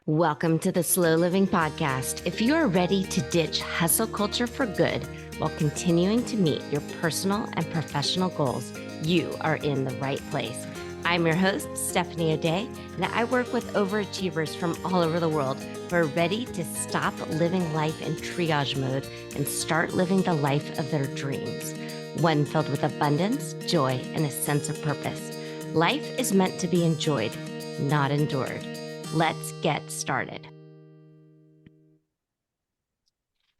Welcome to the Slow Living Podcast. If you are ready to ditch hustle culture for good while continuing to meet your personal and professional goals, you are in the right place. I'm your host, Stephanie O'Day, and I work with overachievers from all over the world who are ready to stop living life in triage mode and start living the life of their dreams, one filled with abundance, joy, and a sense of purpose. Life is meant to be enjoyed, not endured. Let's get started.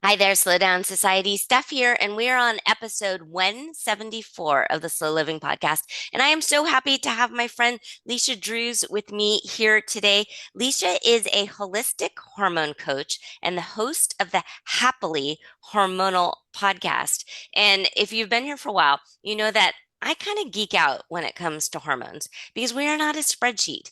Hi there, Slow Down Society. Steph here, and we are on episode 174 of the Slow Living Podcast. And I am so happy to have my friend Leisha Drews with me here today. Leisha is a holistic hormone coach and the host of the Happily Hormonal podcast. And if you've been here for a while, you know that I kind of geek out when it comes to hormones because we are not a spreadsheet.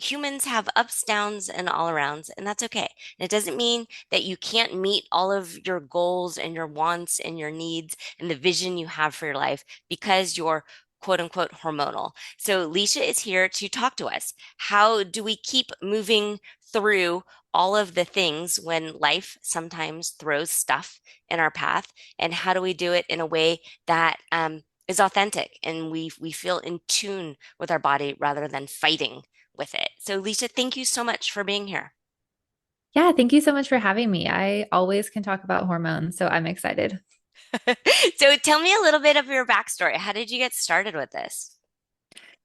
Humans have ups, downs, and all arounds, and that's okay. And it doesn't mean that you can't meet all of your goals and your wants and your needs and the vision you have for your life because you're quote unquote hormonal. So Leisha is here to talk to us. How do we keep moving through all of the things when life sometimes throws stuff in our path? And how do we do it in a way that is authentic and we feel in tune with our body rather than fighting with it? So Leisha, thank you so much for being here. Yeah, thank you so much for having me. I always can talk about hormones, so I'm excited. So tell me a little bit of your backstory. How did you get started with this?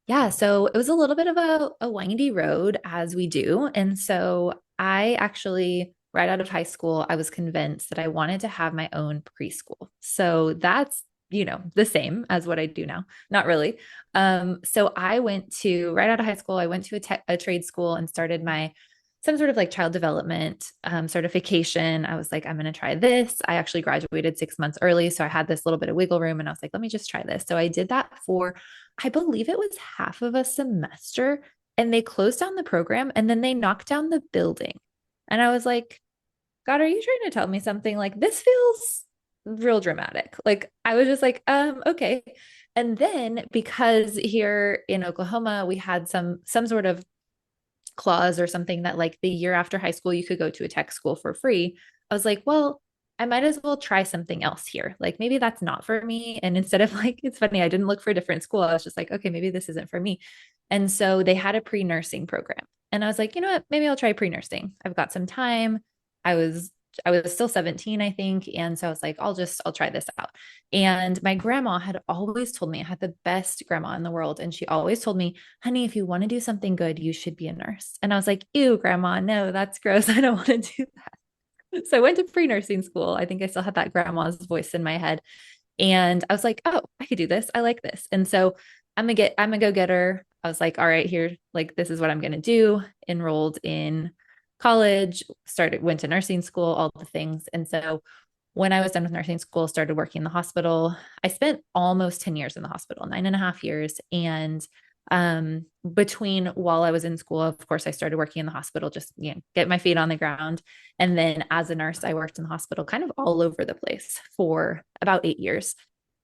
Yeah, so it was a little bit of a windy road as we do. And so I actually, right out of high school, I was convinced that I wanted to have my own preschool. So that's, the same as what I do now. Not really. So I went to, right out of high school, I went to a trade school and started my some sort of like child development certification. I was like, I'm going to try this. I actually graduated 6 months early. So I had this little bit of wiggle room and I was like, let me just try this. So I did that for, I believe it was half of a semester, and they closed down the program and then they knocked down the building. And I was like, God, are you trying to tell me something? Like, this feels real dramatic. Like, I was just like, okay. And then because here in Oklahoma, we had some sort of clause or something that like the year after high school, you could go to a tech school for free. I was like, well, I might as well try something else here. Like maybe that's not for me. And instead of like, it's funny, I didn't look for a different school. I was just like, okay, maybe this isn't for me. And so they had a pre-nursing program. And I was like, you know what? Maybe I'll try pre-nursing. I've got some time. I was I was still 17, I think. And so I was like, I'll try this out. And my grandma had always told me, I had the best grandma in the world. And she always told me, honey, if you want to do something good, you should be a nurse. And I was like, ew, grandma, no, that's gross. I don't want to do that. So I went to pre-nursing school. I think I still had that grandma's voice in my head. And I was like, oh, I could do this. I like this. And so I'm a go-getter. I was like, all right, here, like this is what I'm gonna do. Enrolled in college, went to nursing school, all the things. And so when I was done with nursing school, started working in the hospital. I spent almost 10 years in the hospital, 9.5 years. And between while I was in school, of course, I started working in the hospital, just, get my feet on the ground. And then as a nurse, I worked in the hospital kind of all over the place for about 8 years.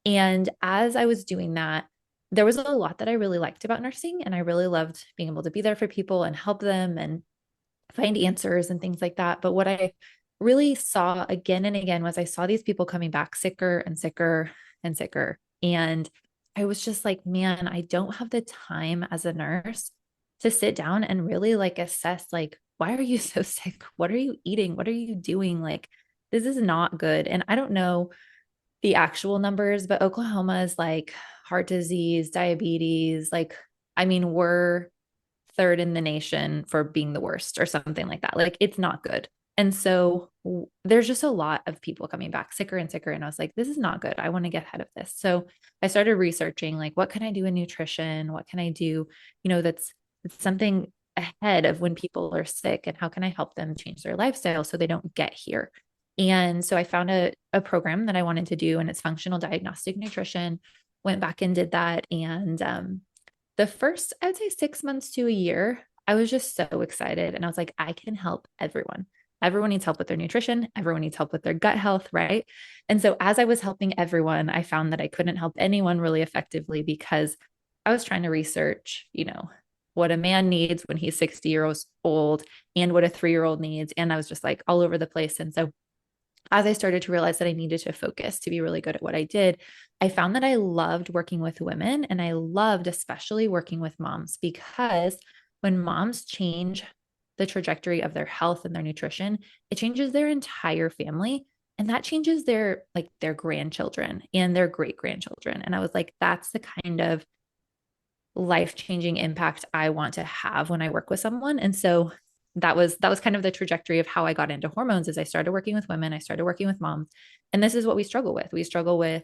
And as I was doing that, there was a lot that I really liked about nursing. And I really loved being able to be there for people and help them and find answers and things like that. But what I really saw again and again was I saw these people coming back sicker and sicker and sicker. And I was just like, man, I don't have the time as a nurse to sit down and really like assess, like, why are you so sick? What are you eating? What are you doing? Like, this is not good. And I don't know the actual numbers, but Oklahoma is like heart disease, diabetes, like, I mean, we're third in the nation for being the worst or something like that. Like it's not good. And so there's just a lot of people coming back sicker and sicker. And I was like, this is not good. I want to get ahead of this. So I started researching like, what can I do in nutrition? What can I do, that's something ahead of when people are sick, and how can I help them change their lifestyle so they don't get here? And so I found a program that I wanted to do, and it's functional diagnostic nutrition. Went back and did that. And the first, I'd say 6 months to a year, I was just so excited. And I was like, I can help everyone. Everyone needs help with their nutrition. Everyone needs help with their gut health, right? And so as I was helping everyone, I found that I couldn't help anyone really effectively because I was trying to research, what a man needs when he's 60 years old and what a 3 year old needs. And I was just like all over the place. And so as I started to realize that I needed to focus to be really good at what I did, I found that I loved working with women and I loved especially working with moms because when moms change the trajectory of their health and their nutrition, it changes their entire family and that changes their grandchildren and their great grandchildren. And I was like, that's the kind of life-changing impact I want to have when I work with someone. And so that was kind of the trajectory of how I got into hormones as I started working with women, I started working with moms. And this is what we struggle with. We struggle with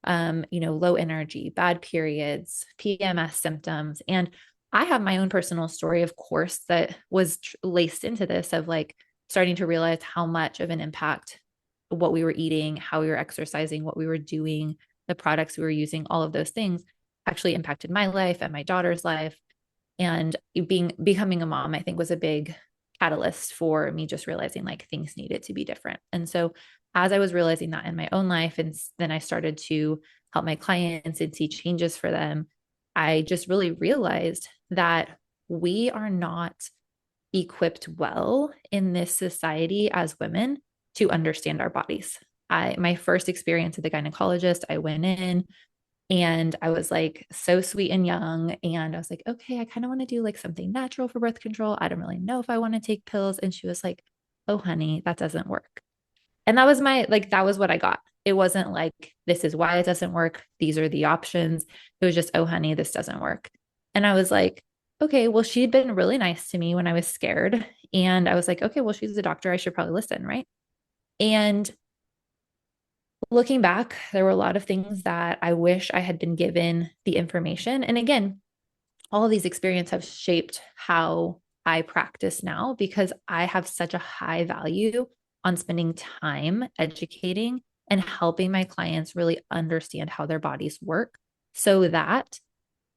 low energy, bad periods, PMS symptoms. And I have my own personal story, of course, that was laced into this of like starting to realize how much of an impact what we were eating, how we were exercising, what we were doing, the products we were using, all of those things actually impacted my life and my daughter's life. And becoming a mom, I think, was a big catalyst for me just realizing like things needed to be different. And so as I was realizing that in my own life, and then I started to help my clients and see changes for them, I just really realized that we are not equipped well in this society as women to understand our bodies. My first experience at the gynecologist, I went in and I was like so sweet and young. And I was like, okay, I kind of want to do like something natural for birth control. I don't really know if I want to take pills. And she was like, oh, honey, that doesn't work. And that was that was what I got. It wasn't like, this is why it doesn't work. These are the options. It was just, oh, honey, this doesn't work. And I was like, okay, well, she'd been really nice to me when I was scared. And I was like, okay, well, she's a doctor. I should probably listen. Right. And looking back, there were a lot of things that I wish I had been given the information. And again, all of these experiences have shaped how I practice now because I have such a high value on spending time educating and helping my clients really understand how their bodies work so that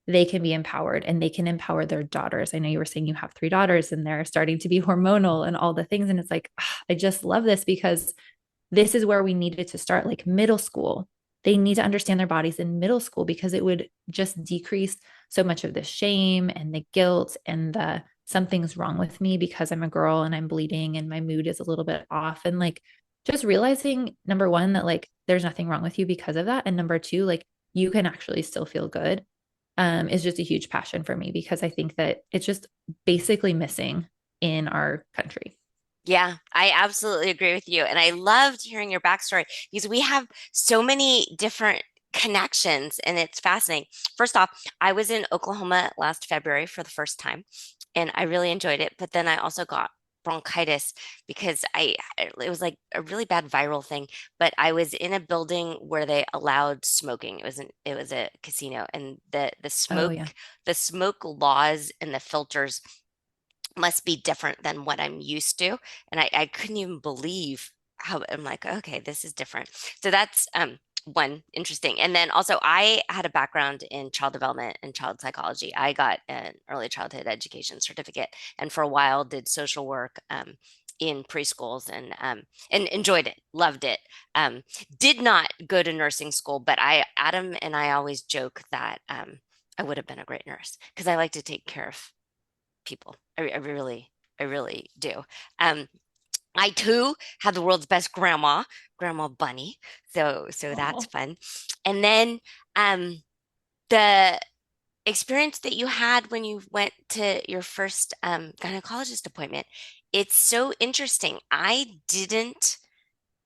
they can be empowered and they can empower their daughters. I know you were saying you have 3 daughters and they're starting to be hormonal and all the things. And it's like, I just love this because this is where we needed to start, like middle school. They need to understand their bodies in middle school because it would just decrease so much of the shame and the guilt and the something's wrong with me because I'm a girl and I'm bleeding and my mood is a little bit off. And like just realizing, number one, that like there's nothing wrong with you because of that. And number two, like you can actually still feel good, is just a huge passion for me because I think that it's just basically missing in our country. Yeah, I absolutely agree with you. And I loved hearing your backstory because we have so many different connections and it's fascinating. First off, I was in Oklahoma last February for the first time and I really enjoyed it. But then I also got bronchitis because it was like a really bad viral thing, but I was in a building where they allowed smoking. It was a casino and Oh, yeah. the smoke laws and the filters must be different than what I'm used to. And I couldn't even believe how I'm like, okay, this is different. So that's one interesting. And then also I had a background in child development and child psychology. I got an early childhood education certificate and for a while did social work in preschools and enjoyed it, loved it. Did not go to nursing school, but Adam and I always joke that I would have been a great nurse because I like to take care of people. I really do. Um, I too have the world's best grandma, Grandma Bunny. So that's Oh. fun. And then the experience that you had when you went to your first gynecologist appointment, it's so interesting. I didn't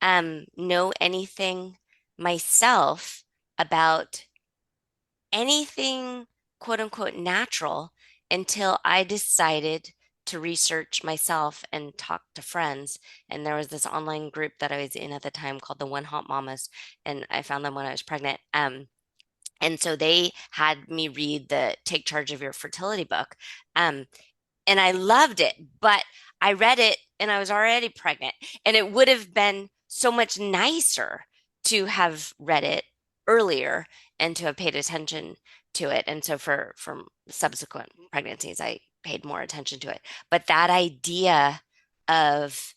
know anything myself about anything quote unquote natural until I decided to research myself and talk to friends. And there was this online group that I was in at the time called the One Hot Mamas, and I found them when I was pregnant. And so they had me read the Take Charge of Your Fertility book. Um, and I loved it, but I read it and I was already pregnant. And it would have been so much nicer to have read it earlier and to have paid attention to it. And so for subsequent pregnancies, I paid more attention to it. But that idea of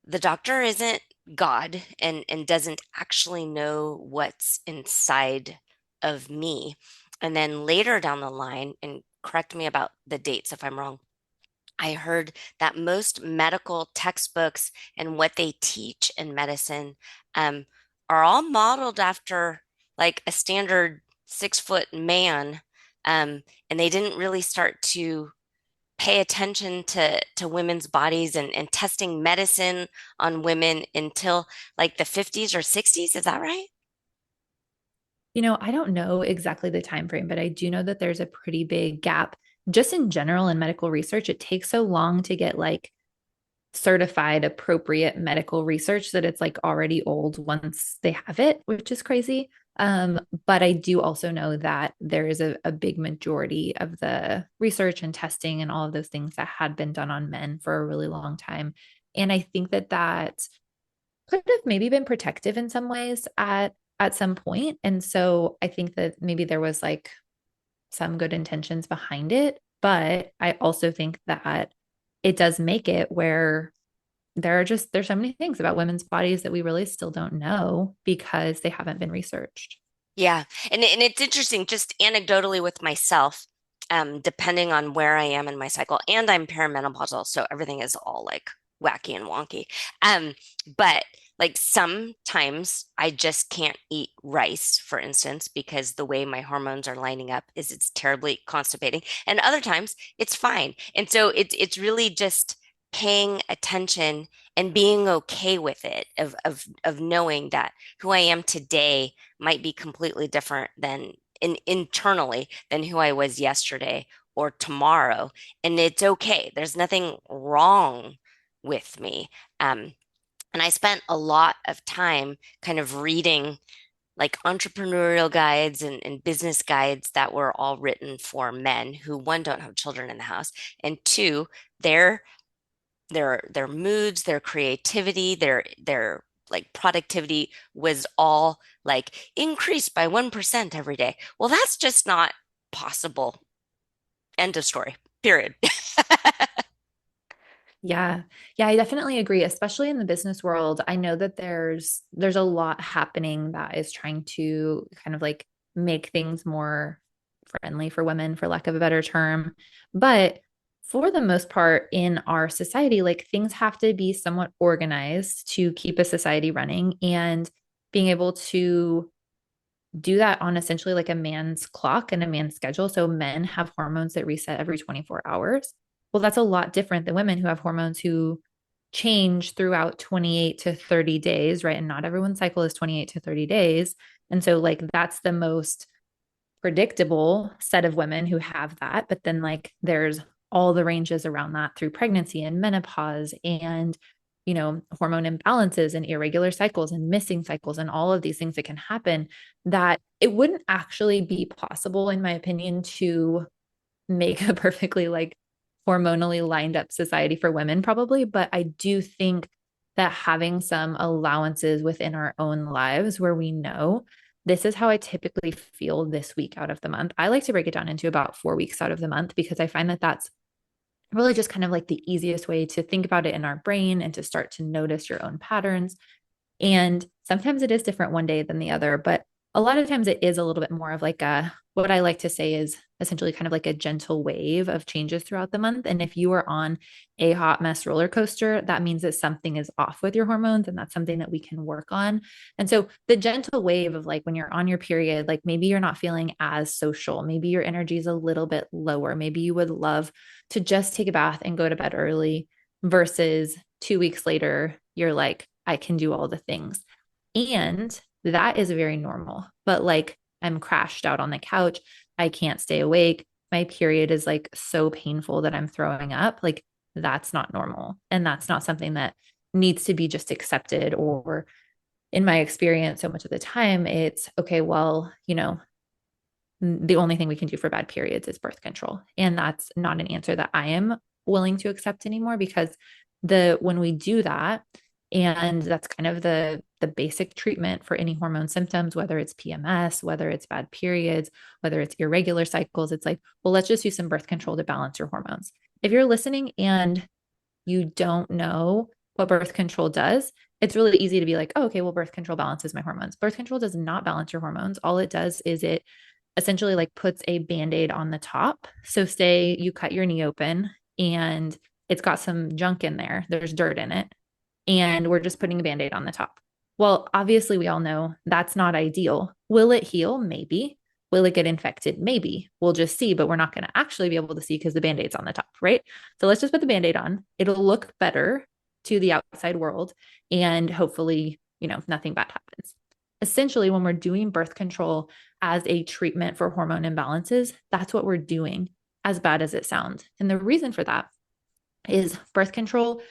the doctor isn't God and doesn't actually know what's inside of me. And then later down the line, and correct me about the dates if I'm wrong. I heard that most medical textbooks and what they teach in medicine um, are all modeled after like a standard 6 foot man. And they didn't really start to pay attention to women's bodies and testing medicine on women until like the 50s or 60s. Is that right? I don't know exactly the time frame, but I do know that there's a pretty big gap just in general in medical research. It takes so long to get like certified appropriate medical research that it's like already old once they have it, which is crazy. But I do also know that there is a big majority of the research and testing and all of those things that had been done on men for a really long time. And I think that that could have maybe been protective in some ways at some point. And so I think that maybe there was like some good intentions behind it, but I also think that it does make it where there's so many things about women's bodies that we really still don't know because they haven't been researched. Yeah. And it's interesting, just anecdotally with myself, depending on where I am in my cycle, and I'm perimenopausal, so everything is all like wacky and wonky. Um, but like sometimes I just can't eat rice, for instance, because the way my hormones are lining up is it's terribly constipating. And other times it's fine. And so it's really just paying attention and being okay with it, of knowing that who I am today might be completely different than internally than who I was yesterday or tomorrow. And it's okay. There's nothing wrong with me. Um, and I spent a lot of time kind of reading like entrepreneurial guides and business guides that were all written for men who, one, don't have children in the house, and two, their their moods, their creativity, their like productivity was all like increased by 1% every day. Well, that's just not possible. End of story. Period. Yeah. Yeah, I definitely agree, especially in the business world. I know that there's a lot happening that is trying to kind of like make things more friendly for women, for lack of a better term. But for the most part in our society, like things have to be somewhat organized to keep a society running, and being able to do that on essentially like a man's clock and a man's schedule. So men have hormones that reset every 24 hours. Well, that's a lot different than women who have hormones who change throughout 28 to 30 days, right? And not everyone's cycle is 28 to 30 days. And so, like, that's the most predictable set of women who have that. But then, like, there's all the ranges around that through pregnancy and menopause and hormone imbalances and irregular cycles and missing cycles and all of these things that can happen, that it wouldn't actually be possible, in my opinion, to make a perfectly like hormonally lined up society for women, probably. But I do think that having some allowances within our own lives where we know this is how I typically feel this week out of the month. I like to break it down into about 4 weeks out of the month because I find that that's really just kind of like the easiest way to think about it in our brain and to start to notice your own patterns. And sometimes it is different one day than the other, but a lot of times it is a little bit more of like what I like to say is essentially kind of like a gentle wave of changes throughout the month. And if you are on a hot mess roller coaster, that means that something is off with your hormones, and that's something that we can work on. And so the gentle wave of like when you're on your period, like maybe you're not feeling as social, maybe your energy is a little bit lower, maybe you would love to just take a bath and go to bed early, versus 2 weeks later, you're like, I can do all the things. And that is very normal. But like, I'm crashed out on the couch. I can't stay awake. My period is like so painful that I'm throwing up. Like, that's not normal. And that's not something that needs to be just accepted. Or, in my experience, so much of the time, it's okay, well, the only thing we can do for bad periods is birth control. And that's not an answer that I am willing to accept anymore, because when we do that, and that's kind of the basic treatment for any hormone symptoms, whether it's PMS, whether it's bad periods, whether it's irregular cycles, it's like, well, let's just use some birth control to balance your hormones. If you're listening and you don't know what birth control does, it's really easy to be like, oh, okay, well, birth control balances my hormones. Birth control does not balance your hormones. All it does is it essentially like puts a band-aid on the top. So say you cut your knee open and it's got some junk in there, there's dirt in it, and we're just putting a band-aid on the top. Well, obviously we all know that's not ideal. Will it heal? Maybe. Will it get infected? Maybe. We'll just see, but we're not going to actually be able to see because the band-aid's on the top, right? So let's just put the band-aid on. It'll look better to the outside world, and hopefully, nothing bad happens. Essentially, when we're doing birth control as a treatment for hormone imbalances, that's what we're doing, as bad as it sounds. And the reason for that is birth control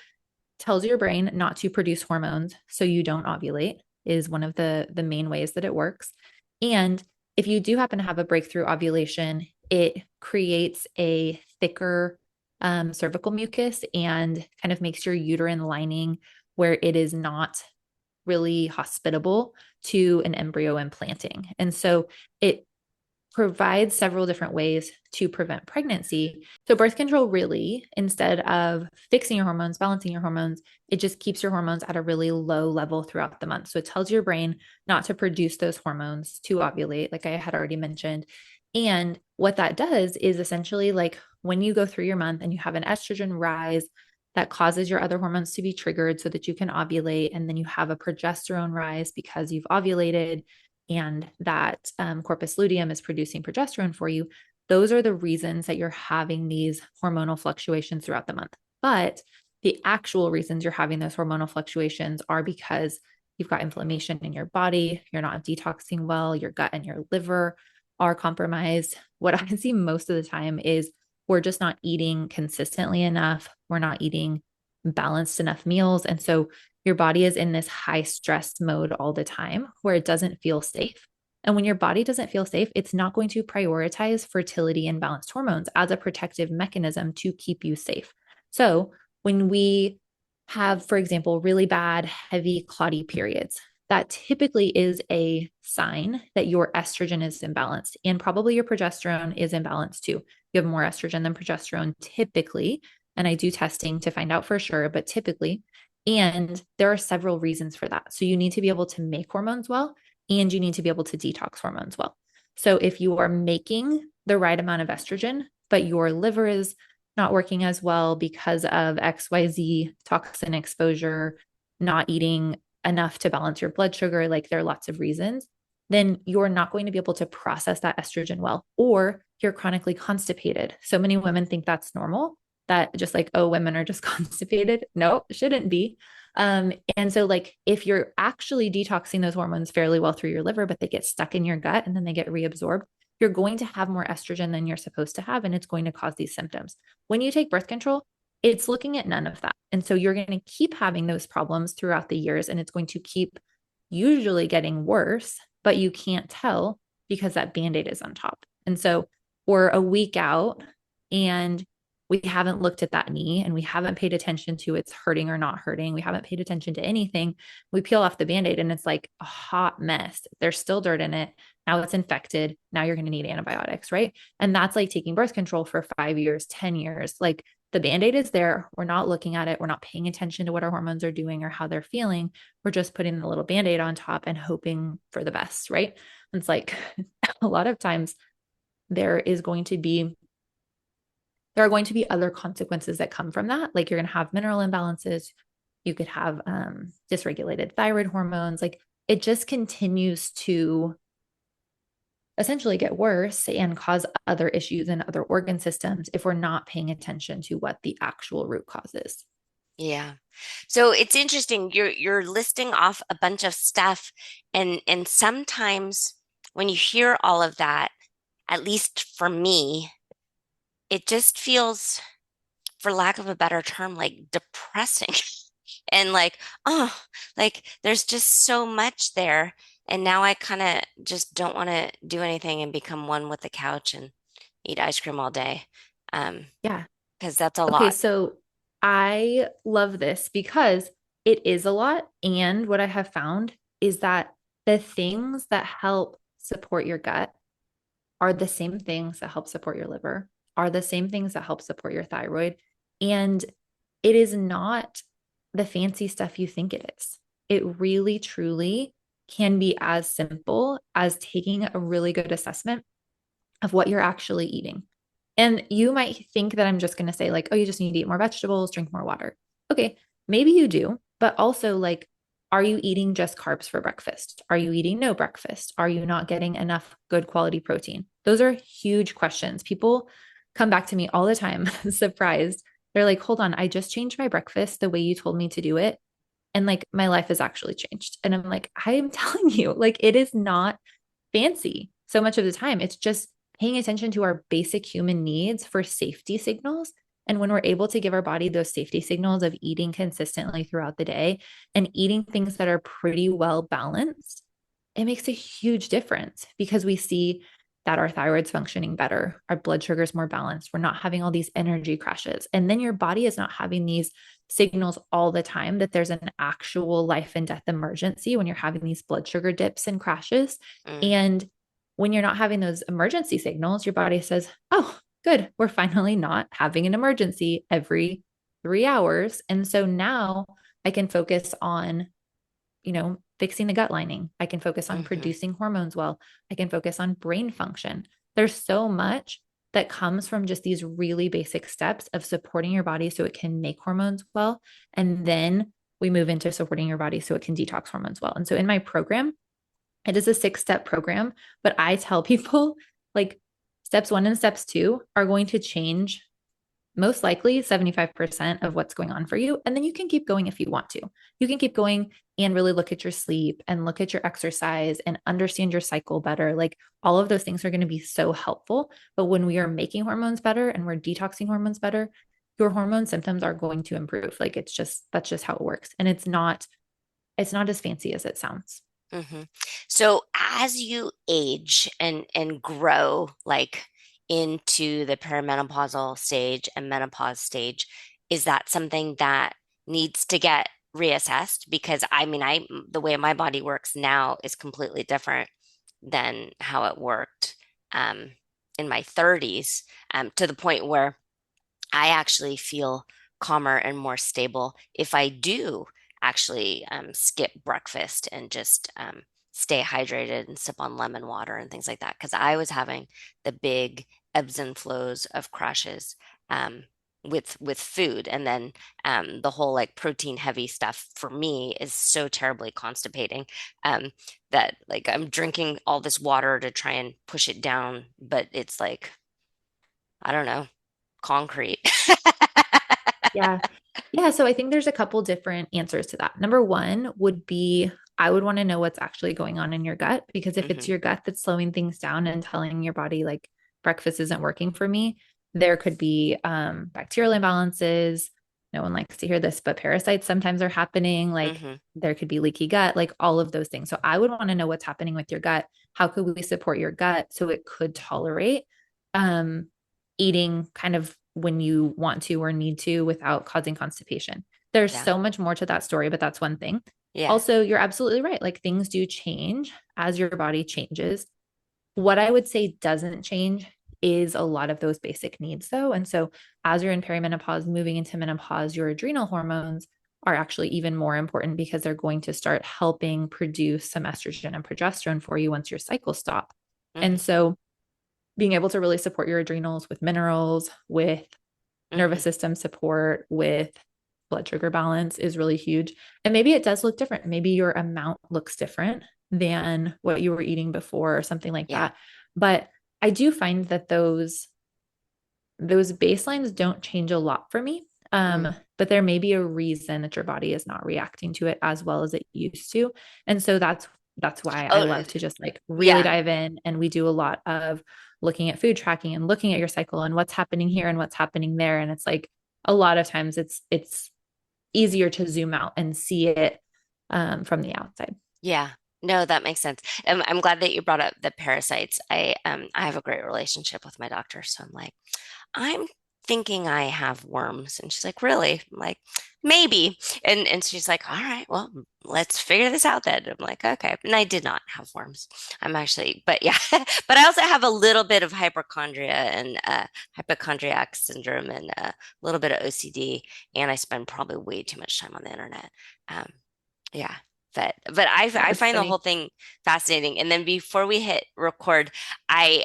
tells your brain not to produce hormones so you don't ovulate, is one of the main ways that it works. And if you do happen to have a breakthrough ovulation, it creates a thicker cervical mucus and kind of makes your uterine lining where it is not really hospitable to an embryo implanting. And so it provides several different ways to prevent pregnancy. So birth control really, instead of fixing your hormones, balancing your hormones, it just keeps your hormones at a really low level throughout the month. So it tells your brain not to produce those hormones to ovulate, like I had already mentioned. And what that does is essentially like when you go through your month and you have an estrogen rise, that causes your other hormones to be triggered so that you can ovulate. And then you have a progesterone rise because you've ovulated and that corpus luteum is producing progesterone for you. Those are the reasons that you're having these hormonal fluctuations throughout the month. But the actual reasons you're having those hormonal fluctuations are because you've got inflammation in your body, you're not detoxing well, your gut and your liver are compromised. What I see most of the time is we're just not eating consistently enough. We're not eating balanced enough meals. And so your body is in this high stress mode all the time where it doesn't feel safe. And when your body doesn't feel safe, it's not going to prioritize fertility and balanced hormones as a protective mechanism to keep you safe. So when we have, for example, really bad, heavy, clotty periods, that typically is a sign that your estrogen is imbalanced and probably your progesterone is imbalanced too. You have more estrogen than progesterone typically. And I do testing to find out for sure, but typically. And there are several reasons for that. So you need to be able to make hormones well, and you need to be able to detox hormones well. So if you are making the right amount of estrogen, but your liver is not working as well because of XYZ toxin exposure, not eating enough to balance your blood sugar, like there are lots of reasons, then you're not going to be able to process that estrogen well, or you're chronically constipated. So many women think that's normal, that just like, oh, women are just constipated. No, shouldn't be. And so like if you're actually detoxing those hormones fairly well through your liver, but they get stuck in your gut and then they get reabsorbed, you're going to have more estrogen than you're supposed to have, and it's going to cause these symptoms. When you take birth control, it's looking at none of that. And so you're going to keep having those problems throughout the years, and it's going to keep usually getting worse, but you can't tell because that band-aid is on top. And so we're a week out and we haven't looked at that knee and we haven't paid attention to it's hurting or not hurting. We haven't paid attention to anything. We peel off the band-aid and it's like a hot mess. There's still dirt in it. Now it's infected. Now you're going to need antibiotics, right? And that's like taking birth control for 5 years, 10 years. Like the band-aid is there. We're not looking at it. We're not paying attention to what our hormones are doing or how they're feeling. We're just putting the little band-aid on top and hoping for the best, right? And it's like a lot of times there are going to be other consequences that come from that. Like you're going to have mineral imbalances. You could have dysregulated thyroid hormones. Like it just continues to essentially get worse and cause other issues in other organ systems if we're not paying attention to what the actual root cause is. Yeah. So it's interesting. You're listing off a bunch of stuff, and sometimes when you hear all of that, at least for me, it just feels, for lack of a better term, like depressing. And like, oh, like there's just so much there. And now I kind of just don't want to do anything and become one with the couch and eat ice cream all day. Um, Yeah. because that's a Okay. lot. So I love this because it is a lot. And what I have found is that the things that help support your gut are the same things that help support your liver, are the same things that help support your thyroid. And it is not the fancy stuff you think it is. It really, truly can be as simple as taking a really good assessment of what you're actually eating. And you might think that I'm just going to say, like, oh, you just need to eat more vegetables, drink more water. Okay, maybe you do, but also, like, are you eating just carbs for breakfast? Are you eating no breakfast? Are you not getting enough good quality protein? Those are huge questions. People come back to me all the time, surprised. They're like, hold on, I just changed my breakfast the way you told me to do it. And like, my life has actually changed. And I'm like, I am telling you, like, it is not fancy so much of the time. It's just paying attention to our basic human needs for safety signals. And when we're able to give our body those safety signals of eating consistently throughout the day and eating things that are pretty well balanced, it makes a huge difference because we see that our thyroid's functioning better, our blood sugar is more balanced, we're not having all these energy crashes. And then your body is not having these signals all the time that there's an actual life and death emergency when you're having these blood sugar dips and crashes. Mm, And when you're not having those emergency signals, your body says, oh, good, we're finally not having an emergency every 3 hours. And so now I can focus on, fixing the gut lining. I can focus on mhm, producing hormones well. I can focus on brain function. There's so much that comes from just these really basic steps of supporting your body so it can make hormones well. And then we move into supporting your body so it can detox hormones well. And so in my program, it is a 6 step program, but I tell people like steps 1 and steps 2 are going to change most likely 75% of what's going on for you. And then you can keep going if you want to. You can keep going and really look at your sleep and look at your exercise and understand your cycle better. Like all of those things are going to be so helpful. But when we are making hormones better and we're detoxing hormones better, your hormone symptoms are going to improve. Like that's just how it works. And it's not as fancy as it sounds. mhm. So as you age and grow like into the perimenopausal stage and menopause stage, is that something that needs to get reassessed? Because I mean, the way my body works now is completely different than how it worked um, in my 30s, to the point where I actually feel calmer and more stable if I do actually skip breakfast and just stay hydrated and sip on lemon water and things like that. Because I was having the big ebbs and flows of crashes with food, and then the whole like protein heavy stuff for me is so terribly constipating um, that like I'm drinking all this water to try and push it down, but it's like I don't know, concrete. Yeah. Yeah. So I think there's a couple different answers to that. Number one would be I would want to know what's actually going on in your gut because if it's Hmm. your gut that's slowing things down and telling your body, like, breakfast isn't working for me, there could be bacterial imbalances. No one likes to hear this, but parasites sometimes are happening. Like, Hmm. there could be leaky gut, like all of those things. So I would want to know what's happening with your gut. How could we support your gut so it could tolerate um, eating kind of when you want to or need to without causing constipation. There's Yeah. so much more to that story, but that's one thing. Yeah. Also, you're absolutely right. Like things do change as your body changes. What I would say doesn't change is a lot of those basic needs, though. And so, as you're in perimenopause, moving into menopause, your adrenal hormones are actually even more important because they're going to start helping produce some estrogen and progesterone for you once your cycles stop. And Hmm. so, being able to really support your adrenals with minerals, with nervous Hmm. system support, with blood sugar balance is really huge. And maybe it does look different. Maybe your amount looks different than what you were eating before or something like Yeah. that. But I do find that those baselines don't change a lot for me. Mm. But there may be a reason that your body is not reacting to it as well as it used to. And so that's why I Oh, love to just like really yeah. dive in. And we do a lot of looking at food tracking and looking at your cycle and what's happening here and what's happening there. And it's like a lot of times it's easier to zoom out and see it from the outside. Yeah. No, that makes sense. I'm glad that you brought up the parasites. I have a great relationship with my doctor, so I'm like, I'm thinking I have worms. And she's like, really? I'm like, maybe. And she's like, all right, well, let's figure this out then. I'm like, okay. And I did not have worms. I'm actually, but yeah, but I also have a little bit of hypochondria and hypochondriac syndrome and a little bit of OCD. And I spend probably way too much time on the internet. Um, yeah. But Yeah, I it's find the whole funny. thing fascinating. And then before we hit record, I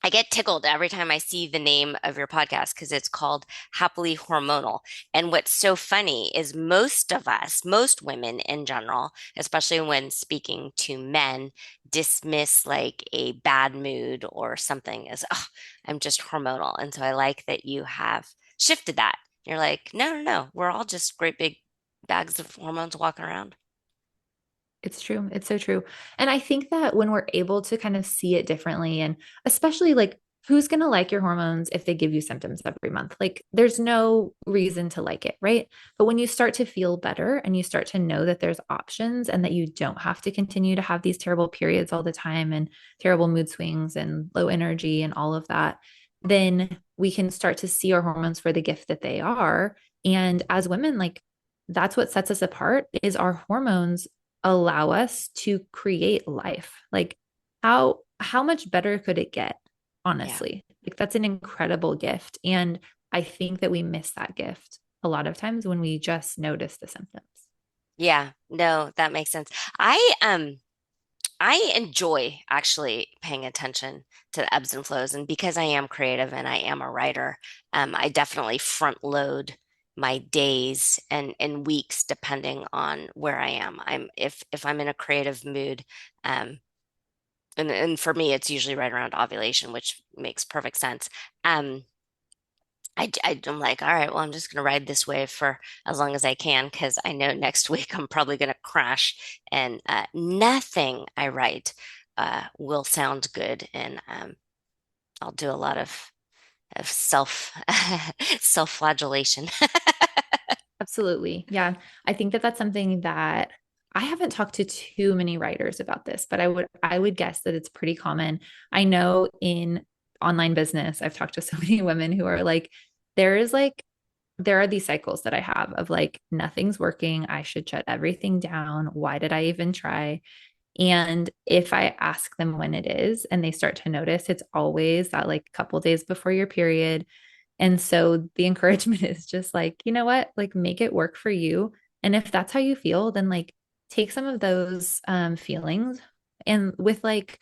I get tickled every time I see the name of your podcast because it's called Happily Hormonal. And what's so funny is most of us, most women in general, especially when speaking to men, dismiss like a bad mood or something as, oh, I'm just hormonal. And so I like that you have shifted that. You're like, no, no, no, we're all just great big bags of hormones walking around. It's true. It's so true. And I think that when we're able to kind of see it differently, and especially like who's going to like your hormones if they give you symptoms every month? Like there's no reason to like it, right? But when you start to feel better and you start to know that there's options and that you don't have to continue to have these terrible periods all the time and terrible mood swings and low energy and all of that, then we can start to see our hormones for the gift that they are. And as women, like that's what sets us apart is our hormones allow us to create life. Like how much better could it get, Yeah. honestly? Like that's an incredible gift. And I think that we miss that gift a lot of times when we just notice the symptoms. Yeah. No, that makes sense. I enjoy actually paying attention to the ebbs and flows. And because I am creative and I am a writer, I definitely front load my days and weeks depending on where I am. If I'm in a creative mood, um, and for me, it's usually right around ovulation, which makes perfect sense. Um, I'm like, all right, well, I'm just going to ride this wave for as long as I can because I know next week I'm probably going to crash and nothing I write will sound good. And I'll do a lot of self-flagellation. Absolutely. Yeah. I think that that's something that I haven't talked to too many writers about this, but I would guess that it's pretty common. I know in online business, I've talked to so many women who are like, there is like there are these cycles that I have of like, nothing's working. I should shut everything down. Why did I even try? And if I ask them when it is and they start to notice, it's always that like couple days before your period. And so the encouragement is just like, you know what? Like make it work for you. And if that's how you feel, then like take some of those feelings and with like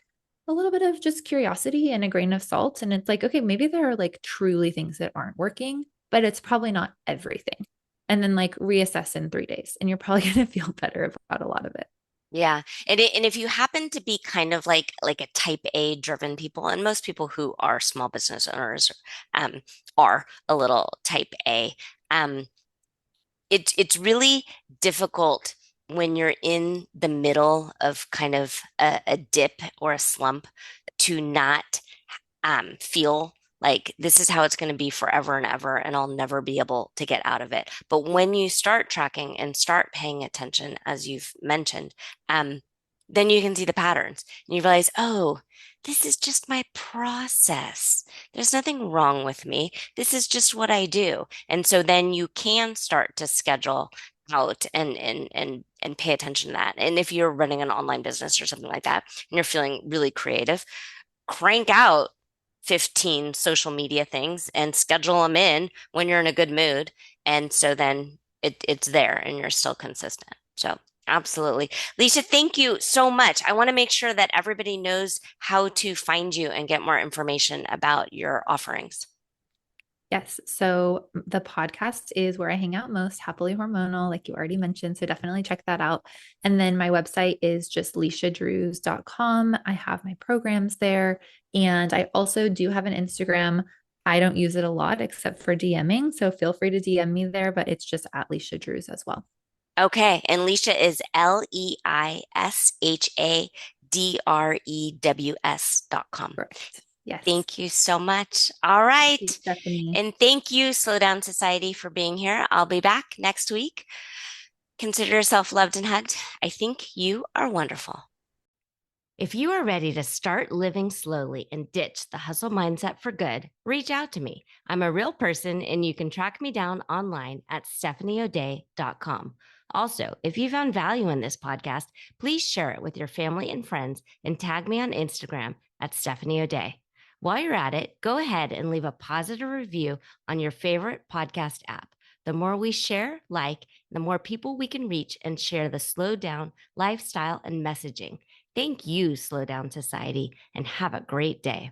a little bit of just curiosity and a grain of salt. And it's like, okay, maybe there are like truly things that aren't working, but it's probably not everything. And then like reassess in 3 days and you're probably going to feel better about a lot of it. Yeah. And if you happen to be kind of like a type A driven people, and most people who are small business owners um are a little type A, um, it's really difficult when you're in the middle of kind of a dip or a slump to not feel like this is how it's going to be forever and ever, and I'll never be able to get out of it. But when you start tracking and start paying attention, as you've mentioned, um, then you can see the patterns and you realize, oh, this is just my process. There's nothing wrong with me. This is just what I do. And so then you can start to schedule out and pay attention to that. And if you're running an online business or something like that, and you're feeling really creative, crank out 15 social media things and schedule them in when you're in a good mood. And so then it's there and you're still consistent. So absolutely. Leisha, thank you so much. I want to make sure that everybody knows how to find you and get more information about your offerings. Yes. So the podcast is where I hang out most, Happily Hormonal, like you already mentioned. So definitely check that out. And then my website is just leishadrews.com. I have my programs there. And I also do have an Instagram. I don't use it a lot except for DMing. So feel free to DM me there, but it's just at Leisha Drews as well. Okay. And Leisha is Leishadrews.com. Correct. Yes. Thank you so much. All Thank you, right. Stephanie. And thank you, Slow Down Society, for being here. I'll be back next week. Consider yourself loved and hugged. I think you are wonderful. If you are ready to start living slowly and ditch the hustle mindset for good, reach out to me. I'm a real person and you can track me down online at stephanieoday.com. Also, if you found value in this podcast, please share it with your family and friends and tag me on Instagram at Stephanie O'Day. While you're at it, go ahead and leave a positive review on your favorite podcast app. The more we share, the more people we can reach and share the slow down lifestyle and messaging. Thank you, Slow Down Society, and have a great day.